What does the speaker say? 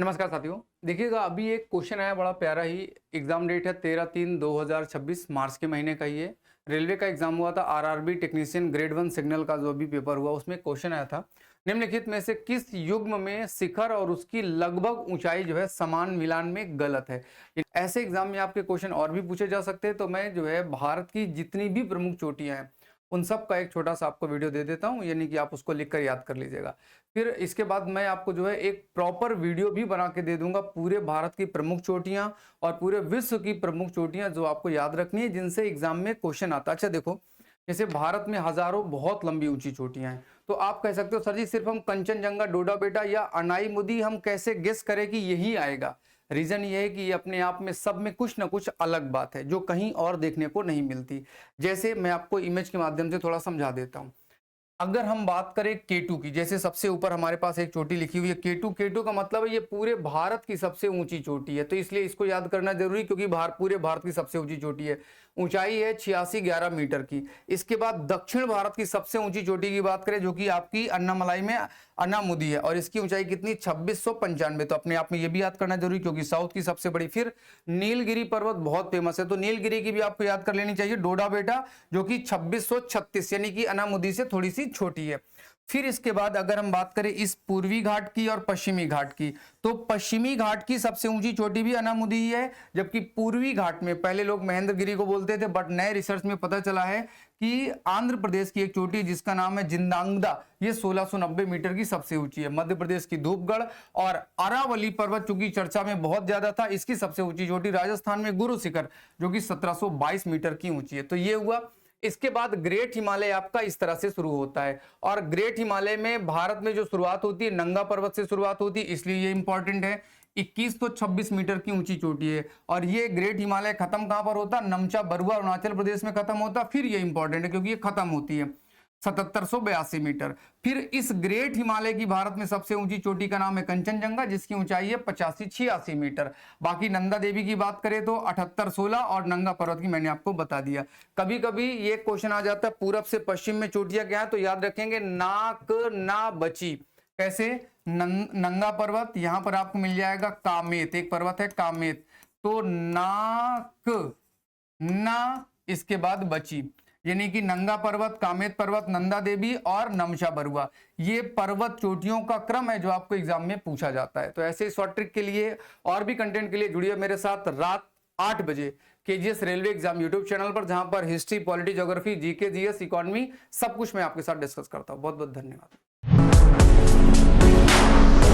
नमस्कार साथियों। देखिएगा, अभी एक क्वेश्चन आया बड़ा प्यारा ही। एग्जाम डेट है 13/3/2026, मार्च के महीने का। ये रेलवे का एग्जाम हुआ था, आरआरबी टेक्नीशियन ग्रेड 1 सिग्नल का जो अभी पेपर हुआ उसमें क्वेश्चन आया था, निम्नलिखित में से किस युग्म में शिखर और उसकी लगभग ऊंचाई जो है समान मिलान में गलत है। ऐसे एग्जाम में आपके क्वेश्चन और भी पूछे जा सकते हैं, तो मैं जो है भारत की जितनी भी प्रमुख चोटियां हैं उन सब का एक छोटा सा आपको वीडियो दे देता हूं, यानी कि आप उसको लिखकर याद कर लीजिएगा। फिर इसके बाद मैं आपको जो है एक प्रॉपर वीडियो भी बना के दे दूंगा पूरे भारत की प्रमुख चोटियां और पूरे विश्व की प्रमुख चोटियां जो आपको याद रखनी है, जिनसे एग्जाम में क्वेश्चन आता है। अच्छा देखो, जैसे भारत में हजारों बहुत लंबी ऊंची चोटियां हैं, तो आप कह सकते हो सर जी सिर्फ हम कंचनजंगा, डोडा बेटा या अनाई हम कैसे गेस करें कि यही आएगा। रीजन ये है कि ये अपने आप में सब में कुछ ना कुछ अलग बात है जो कहीं और देखने को नहीं मिलती। जैसे मैं आपको इमेज के माध्यम से थोड़ा समझा देता हूं। अगर हम बात करें केटू की, जैसे सबसे ऊपर हमारे पास एक चोटी लिखी हुई है केटू। केटू का मतलब है ये पूरे भारत की सबसे ऊंची चोटी है, तो इसलिए इसको याद करना जरूरी, क्योंकि पूरे भारत की सबसे ऊंची चोटी है। ऊंचाई है 8611 मीटर की। इसके बाद दक्षिण भारत की सबसे ऊंची चोटी की बात करें, जो कि आपकी अन्नामलाई में अन्नामुदी है, और इसकी ऊंचाई कितनी 2695। तो अपने आप में ये भी याद करना जरूरी, क्योंकि साउथ की सबसे बड़ी। फिर नीलगिरी पर्वत बहुत फेमस है, तो नीलगिरी की भी आपको याद कर लेनी चाहिए, डोडा बेटा, जो कि 2636 यानी कि अन्नामुदी से थोड़ी सी छोटी है। फिर इसके बाद अगर हम बात करें इस पूर्वी घाट की और पश्चिमी घाट की, तो पश्चिमी घाट की सबसे ऊंची चोटी भी अन्नामुदी ही है, जबकि पूर्वी घाट में पहले लोग महेंद्रगिरी को बोलते थे, बट नए रिसर्च में पता चला है कि आंध्र प्रदेश की एक चोटी जिसका नाम है जिंदांगदा, ये 1690 मीटर की सबसे ऊंची है। मध्य प्रदेश की धूपगढ़ और अरावली पर्वत चूंकि चर्चा में बहुत ज्यादा था, इसकी सबसे ऊंची चोटी राजस्थान में गुरु शिखर, जो कि 1722 मीटर की ऊंची है। तो ये हुआ। इसके बाद ग्रेट हिमालय आपका इस तरह से शुरू होता है, और ग्रेट हिमालय में भारत में जो शुरुआत होती है नंगा पर्वत से शुरुआत होती है, इसलिए ये इंपॉर्टेंट है। 2126 मीटर की ऊंची चोटी है, और ये ग्रेट हिमालय खत्म कहां पर होता है? नमचा बरुआ अरुणाचल प्रदेश में खत्म होता। फिर ये इंपॉर्टेंट है क्योंकि ये खत्म होती है 7782 मीटर। फिर इस ग्रेट हिमालय की भारत में सबसे ऊंची चोटी का नाम है कंचनजंगा, जिसकी ऊंचाई है 8586 मीटर। बाकी नंदा देवी की बात करें तो 7816, और नंगा पर्वत की मैंने आपको बता दिया। कभी कभी ये क्वेश्चन आ जाता है पूरब से पश्चिम में चोटियां क्या है, तो याद रखेंगे नाक ना बची। कैसे? नंगा पर्वत यहां पर आपको मिल जाएगा कामेत, एक पर्वत है कामेत, तो नाक ना, इसके बाद बची, यानी कि नंगा पर्वत, कामेत पर्वत, नंदा देवी और नमशा बरुआ, ये पर्वत चोटियों का क्रम है जो आपको एग्जाम में पूछा जाता है। तो ऐसे शॉर्ट ट्रिक के लिए और भी कंटेंट के लिए जुड़िए मेरे साथ रात 8 बजे KGS railway exam YouTube channel पर, जहां पर history, polity, geography, GK, GS, economy सब कुछ मैं आपके साथ डिस्कस करता हूं। बहुत बहुत धन्यवाद।